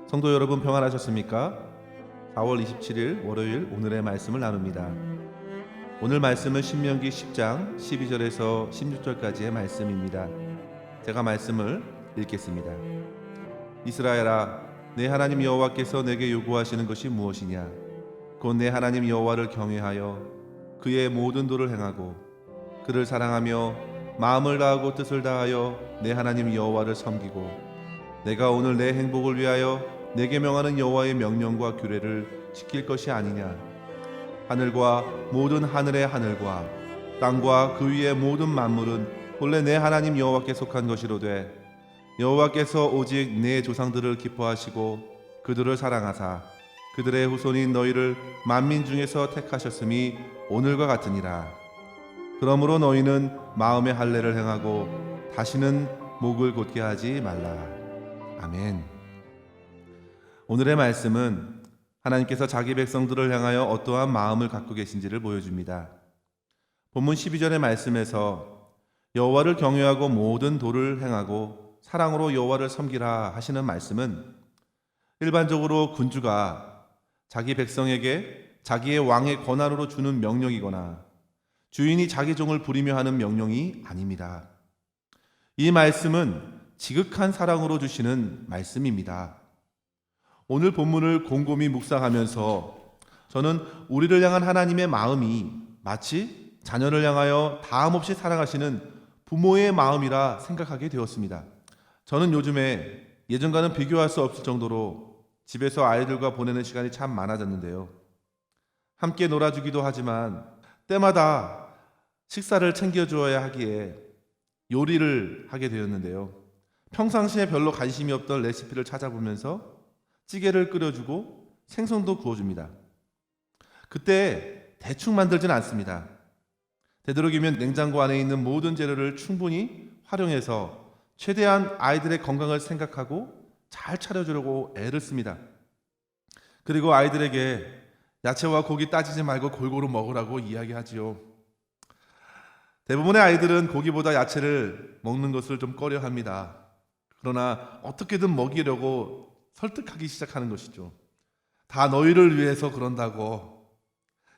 성도 여러분 평안하셨습니까? 4월 27일 월요일 오늘의 말씀을 나눕니다. 오늘 말씀은 신명기 10장 12절에서 16절까지의 말씀입니다. 제가 말씀을 읽겠습니다. 이스라엘아, 내 하나님 여호와께서 내게 요구하시는 것이 무엇이냐? 곧 내 하나님 여호와를 경외하여 그의 모든 도를 행하고 그를 사랑하며 마음을 다하고 뜻을 다하여 내 하나님 여호와를 섬기고 내가 오늘 내 행복을 위하여 내게 명하는 여호와의 명령과 규례를 지킬 것이 아니냐. 하늘과 모든 하늘의 하늘과 땅과 그 위의 모든 만물은 본래 내 하나님 여호와께 속한 것이로되 여호와께서 오직 내 조상들을 기뻐하시고 그들을 사랑하사 그들의 후손인 너희를 만민 중에서 택하셨음이 오늘과 같으니라. 그러므로 너희는 마음의 할례를 행하고 다시는 목을 곧게 하지 말라. 아멘. 오늘의 말씀은 하나님께서 자기 백성들을 향하여 어떠한 마음을 갖고 계신지를 보여줍니다. 본문 12절의 말씀에서 여호와를 경외하고 모든 도를 행하고 사랑으로 여호와를 섬기라 하시는 말씀은 일반적으로 군주가 자기 백성에게 자기의 왕의 권한으로 주는 명령이거나 주인이 자기 종을 부리며 하는 명령이 아닙니다. 이 말씀은 지극한 사랑으로 주시는 말씀입니다. 오늘 본문을 곰곰이 묵상하면서 저는 우리를 향한 하나님의 마음이 마치 자녀를 향하여 다함없이 사랑하시는 부모의 마음이라 생각하게 되었습니다. 저는 요즘에 예전과는 비교할 수 없을 정도로 집에서 아이들과 보내는 시간이 참 많아졌는데요. 함께 놀아주기도 하지만 때마다 식사를 챙겨주어야 하기에 요리를 하게 되었는데요. 평상시에 별로 관심이 없던 레시피를 찾아보면서 찌개를 끓여주고 생선도 구워줍니다. 그때 대충 만들진 않습니다. 되도록이면 냉장고 안에 있는 모든 재료를 충분히 활용해서 최대한 아이들의 건강을 생각하고 잘 차려주려고 애를 씁니다. 그리고 아이들에게 야채와 고기 따지지 말고 골고루 먹으라고 이야기하지요. 대부분의 아이들은 고기보다 야채를 먹는 것을 좀 꺼려합니다. 그러나 어떻게든 먹이려고 설득하기 시작하는 것이죠. 다 너희를 위해서 그런다고,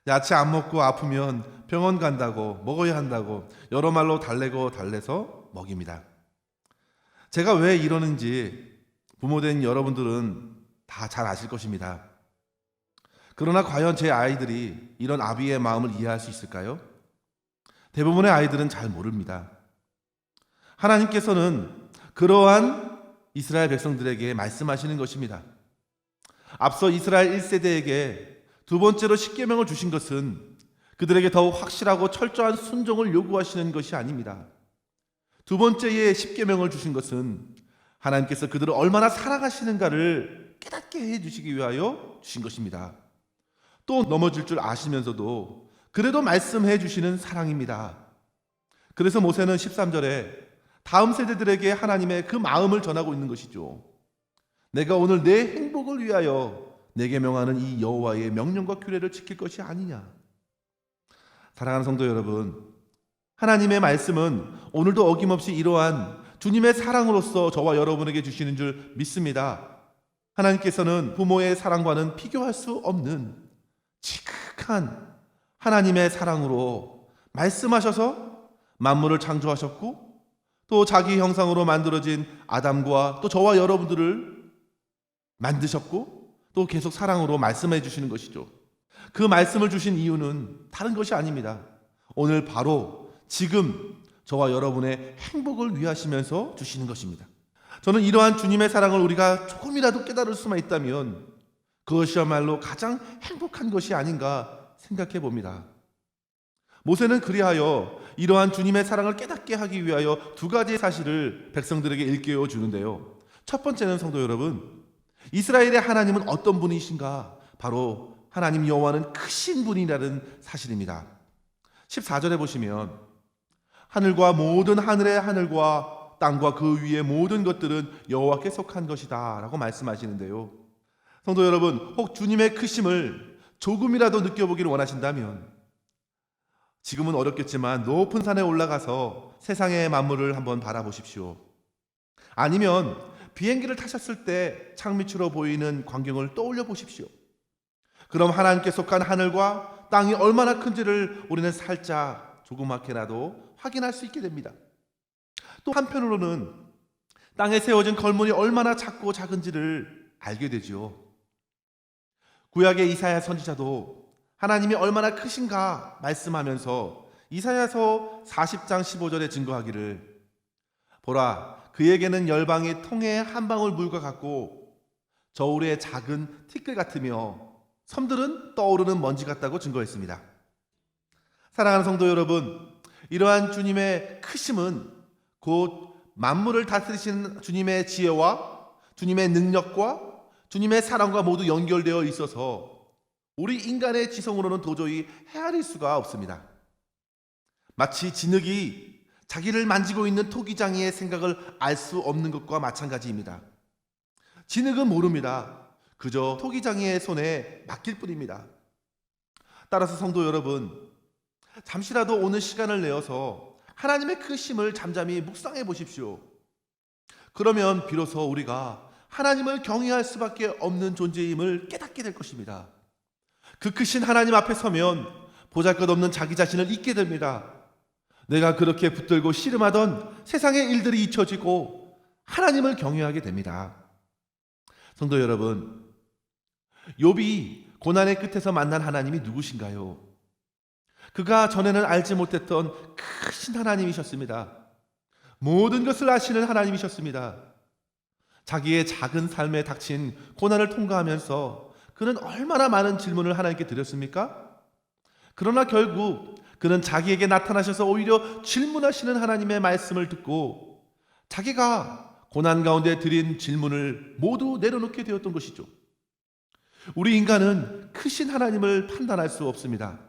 야채 안 먹고 아프면 병원 간다고, 먹어야 한다고 여러 말로 달래고 달래서 먹입니다. 제가 왜 이러는지 부모된 여러분들은 다 잘 아실 것입니다. 그러나 과연 제 아이들이 이런 아비의 마음을 이해할 수 있을까요? 대부분의 아이들은 잘 모릅니다. 하나님께서는 그러한 이스라엘 백성들에게 말씀하시는 것입니다. 앞서 이스라엘 1세대에게 두 번째로 십계명을 주신 것은 그들에게 더욱 확실하고 철저한 순종을 요구하시는 것이 아닙니다. 두 번째의 십계명을 주신 것은 하나님께서 그들을 얼마나 사랑하시는가를 깨닫게 해주시기 위하여 주신 것입니다. 또 넘어질 줄 아시면서도 그래도 말씀해 주시는 사랑입니다. 그래서 모세는 13절에 다음 세대들에게 하나님의 그 마음을 전하고 있는 것이죠. 내가 오늘 내 행복을 위하여 내게 명하는 이 여호와의 명령과 규례를 지킬 것이 아니냐. 사랑하는 성도 여러분, 하나님의 말씀은 오늘도 어김없이 이러한 주님의 사랑으로서 저와 여러분에게 주시는 줄 믿습니다. 하나님께서는 부모의 사랑과는 비교할 수 없는 지극한 하나님의 사랑으로 말씀하셔서 만물을 창조하셨고 또 자기 형상으로 만들어진 아담과 또 저와 여러분들을 만드셨고 또 계속 사랑으로 말씀해 주시는 것이죠. 그 말씀을 주신 이유는 다른 것이 아닙니다. 오늘 바로 지금 저와 여러분의 행복을 위하시면서 주시는 것입니다. 저는 이러한 주님의 사랑을 우리가 조금이라도 깨달을 수만 있다면 그것이야말로 가장 행복한 것이 아닌가 생각해 봅니다. 모세는 그리하여 이러한 주님의 사랑을 깨닫게 하기 위하여 두 가지의 사실을 백성들에게 일깨워 주는데요. 첫 번째는 성도 여러분, 이스라엘의 하나님은 어떤 분이신가? 바로 하나님 여호와는 크신 분이라는 사실입니다. 14절에 보시면 하늘과 모든 하늘의 하늘과 땅과 그 위의 모든 것들은 여호와께 속한 것이다 라고 말씀하시는데요. 성도 여러분, 혹 주님의 크심을 조금이라도 느껴보기를 원하신다면 지금은 어렵겠지만 높은 산에 올라가서 세상의 만물을 한번 바라보십시오. 아니면 비행기를 타셨을 때 창밑으로 보이는 광경을 떠올려 보십시오. 그럼 하나님께 속한 하늘과 땅이 얼마나 큰지를 우리는 살짝 조그맣게라도 확인할 수 있게 됩니다. 또 한편으로는 땅에 세워진 걸물이 얼마나 작고 작은지를 알게 되죠. 구약의 이사야 선지자도 하나님이 얼마나 크신가 말씀하면서 이사야서 40장 15절에 증거하기를, 보라, 그에게는 열방이 통에 한 방울 물과 같고 저울의 작은 티끌 같으며 섬들은 떠오르는 먼지 같다고 증거했습니다. 사랑하는 성도 여러분, 이러한 주님의 크심은 곧 만물을 다스리신 주님의 지혜와 주님의 능력과 주님의 사랑과 모두 연결되어 있어서 우리 인간의 지성으로는 도저히 헤아릴 수가 없습니다. 마치 진흙이 자기를 만지고 있는 토기장이의 생각을 알 수 없는 것과 마찬가지입니다. 진흙은 모릅니다. 그저 토기장이의 손에 맡길 뿐입니다. 따라서 성도 여러분, 잠시라도 오늘 시간을 내어서 하나님의 크심을 잠잠히 묵상해 보십시오. 그러면 비로소 우리가 하나님을 경외할 수밖에 없는 존재임을 깨닫게 될 것입니다. 그 크신 하나님 앞에 서면 보잘것없는 자기 자신을 잊게 됩니다. 내가 그렇게 붙들고 씨름하던 세상의 일들이 잊혀지고 하나님을 경외하게 됩니다. 성도 여러분, 욥이 고난의 끝에서 만난 하나님이 누구신가요? 그가 전에는 알지 못했던 크신 하나님이셨습니다. 모든 것을 아시는 하나님이셨습니다. 자기의 작은 삶에 닥친 고난을 통과하면서 그는 얼마나 많은 질문을 하나님께 드렸습니까? 그러나 결국 그는 자기에게 나타나셔서 오히려 질문하시는 하나님의 말씀을 듣고 자기가 고난 가운데 드린 질문을 모두 내려놓게 되었던 것이죠. 우리 인간은 크신 하나님을 판단할 수 없습니다.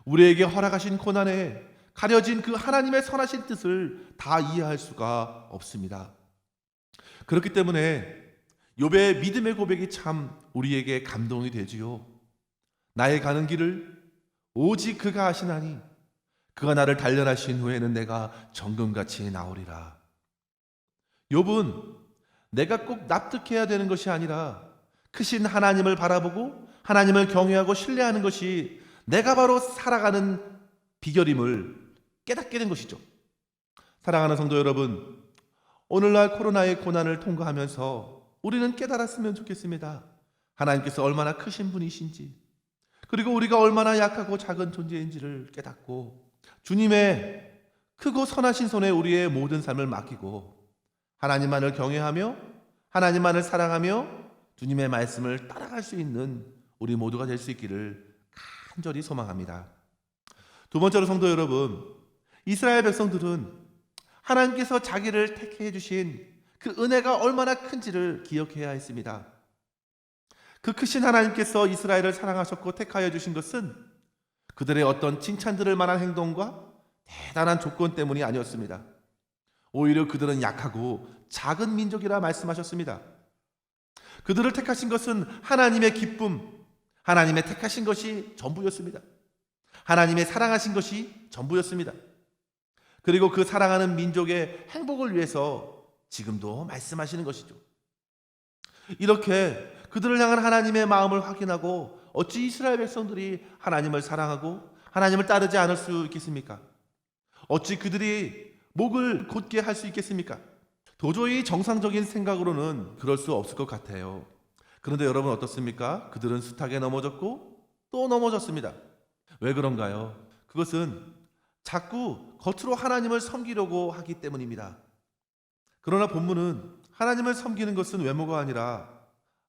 우리에게 허락하신 고난에 가려진 그 하나님의 선하신 뜻을 다 이해할 수가 없습니다. 그렇기 때문에 욥의 믿음의 고백이 참 우리에게 감동이 되지요. 나의 가는 길을 오직 그가 아시나니 그가 나를 단련하신 후에는 내가 정금같이 나오리라. 욥은 내가 꼭 납득해야 되는 것이 아니라 크신 하나님을 바라보고 하나님을 경외하고 신뢰하는 것이 내가 바로 살아가는 비결임을 깨닫게 된 것이죠. 사랑하는 성도 여러분, 오늘날 코로나의 고난을 통과하면서 우리는 깨달았으면 좋겠습니다. 하나님께서 얼마나 크신 분이신지, 그리고 우리가 얼마나 약하고 작은 존재인지를 깨닫고 주님의 크고 선하신 손에 우리의 모든 삶을 맡기고 하나님만을 경외하며 하나님만을 사랑하며 주님의 말씀을 따라갈 수 있는 우리 모두가 될 수 있기를 간절히 소망합니다. 두 번째로 성도 여러분, 이스라엘 백성들은 하나님께서 자기를 택해 주신 그 은혜가 얼마나 큰지를 기억해야 했습니다. 그 크신 하나님께서 이스라엘을 사랑하셨고 택하여 주신 것은 그들의 어떤 칭찬 들을 만한 행동과 대단한 조건 때문이 아니었습니다. 오히려 그들은 약하고 작은 민족이라 말씀하셨습니다. 그들을 택하신 것은 하나님의 기쁨, 하나님의 택하신 것이 전부였습니다. 하나님의 사랑하신 것이 전부였습니다. 그리고 그 사랑하는 민족의 행복을 위해서 지금도 말씀하시는 것이죠. 이렇게 그들을 향한 하나님의 마음을 확인하고 어찌 이스라엘 백성들이 하나님을 사랑하고 하나님을 따르지 않을 수 있겠습니까? 어찌 그들이 목을 곧게 할 수 있겠습니까? 도저히 정상적인 생각으로는 그럴 수 없을 것 같아요. 그런데 여러분 어떻습니까? 그들은 숱하게 넘어졌고 또 넘어졌습니다. 왜 그런가요? 그것은 자꾸 겉으로 하나님을 섬기려고 하기 때문입니다. 그러나 본문은 하나님을 섬기는 것은 외모가 아니라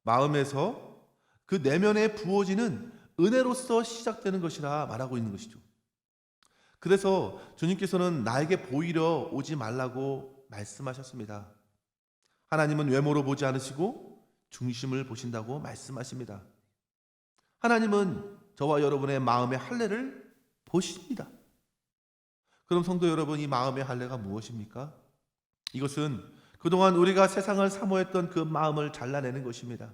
마음에서 그 내면에 부어지는 은혜로서 시작되는 것이라 말하고 있는 것이죠. 그래서 주님께서는 나에게 보이려 오지 말라고 말씀하셨습니다. 하나님은 외모로 보지 않으시고 중심을 보신다고 말씀하십니다. 하나님은 저와 여러분의 마음의 할례를 보십니다. 그럼 성도 여러분, 이 마음의 할례가 무엇입니까? 이것은 그동안 우리가 세상을 사모했던 그 마음을 잘라내는 것입니다.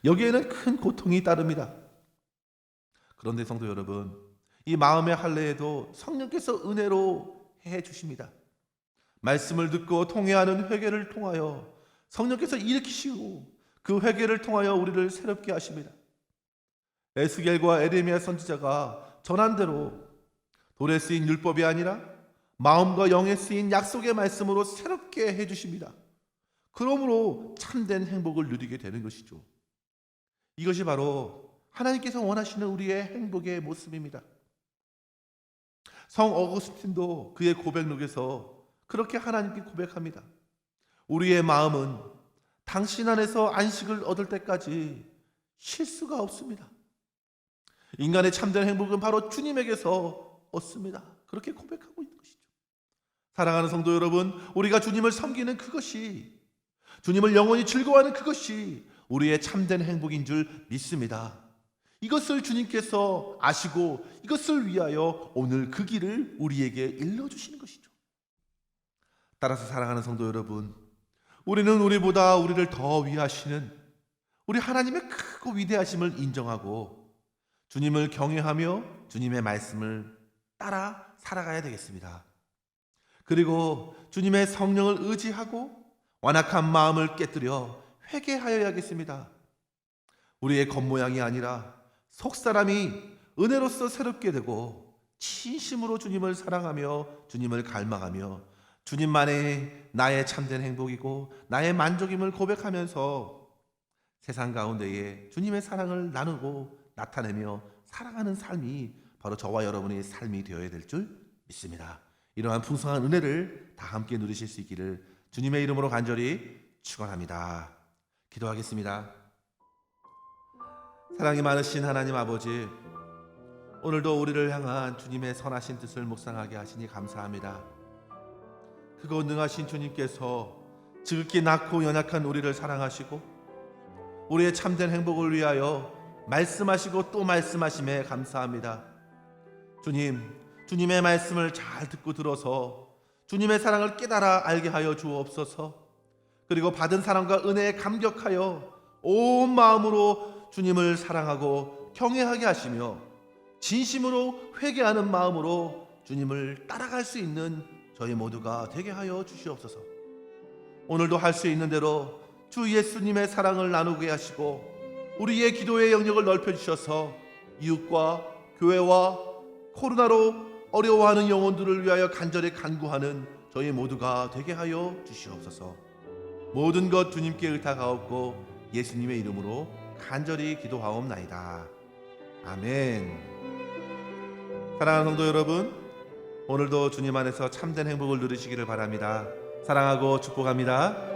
여기에는 큰 고통이 따릅니다. 그런데 성도 여러분, 이 마음의 할례에도 성령께서 은혜로 해 주십니다. 말씀을 듣고 통회하는 회개를 통하여 성령께서 일으키시고 그 회개를 통하여 우리를 새롭게 하십니다. 에스겔과 에레미야 선지자가 전한 대로 돌에 쓰인 율법이 아니라 마음과 영에 쓰인 약속의 말씀으로 새롭게 해주십니다. 그러므로 참된 행복을 누리게 되는 것이죠. 이것이 바로 하나님께서 원하시는 우리의 행복의 모습입니다. 성 어거스틴도 그의 고백록에서 그렇게 하나님께 고백합니다. 우리의 마음은 당신 안에서 안식을 얻을 때까지 쉴 수가 없습니다. 인간의 참된 행복은 바로 주님에게서 얻습니다. 그렇게 고백하고 있는 것이죠. 사랑하는 성도 여러분, 우리가 주님을 섬기는 그것이, 주님을 영원히 즐거워하는 그것이 우리의 참된 행복인 줄 믿습니다. 이것을 주님께서 아시고 이것을 위하여 오늘 그 길을 우리에게 일러주시는 것이죠. 따라서 사랑하는 성도 여러분, 우리는 우리보다 우리를 더 위하시는 우리 하나님의 크고 위대하심을 인정하고 주님을 경외하며 주님의 말씀을 따라 살아가야 되겠습니다. 그리고 주님의 성령을 의지하고 완악한 마음을 깨뜨려 회개하여야겠습니다. 우리의 겉모양이 아니라 속사람이 은혜로서 새롭게 되고 진심으로 주님을 사랑하며 주님을 갈망하며 주님만의 나의 참된 행복이고 나의 만족임을 고백하면서 세상 가운데에 주님의 사랑을 나누고 나타내며 살아가는 삶이 바로 저와 여러분의 삶이 되어야 될 줄 믿습니다. 이러한 풍성한 은혜를 다 함께 누리실 수 있기를 주님의 이름으로 간절히 축원합니다. 기도하겠습니다. 사랑이 많으신 하나님 아버지, 오늘도 우리를 향한 주님의 선하신 뜻을 묵상하게 하시니 감사합니다. 그거 능하신 주님께서 지극히 낙고 연약한 우리를 사랑하시고 우리의 참된 행복을 위하여 말씀하시고 또 말씀하심에 감사합니다. 주님, 주님의 말씀을 잘 듣고 들어서 주님의 사랑을 깨달아 알게 하여 주옵소서. 그리고 받은 사랑과 은혜에 감격하여 온 마음으로 주님을 사랑하고 경외하게 하시며 진심으로 회개하는 마음으로 주님을 따라갈 수 있는 저희 모두가 되게 하여 주시옵소서. 오늘도 할 수 있는 대로 주 예수님의 사랑을 나누게 하시고 우리의 기도의 영역을 넓혀주셔서 이웃과 교회와 코로나로 어려워하는 영혼들을 위하여 간절히 간구하는 저희 모두가 되게 하여 주시옵소서. 모든 것 주님께 의탁하옵고 예수님의 이름으로 간절히 기도하옵나이다. 아멘. 사랑하는 성도 여러분, 오늘도 주님 안에서 참된 행복을 누리시기를 바랍니다. 사랑하고 축복합니다.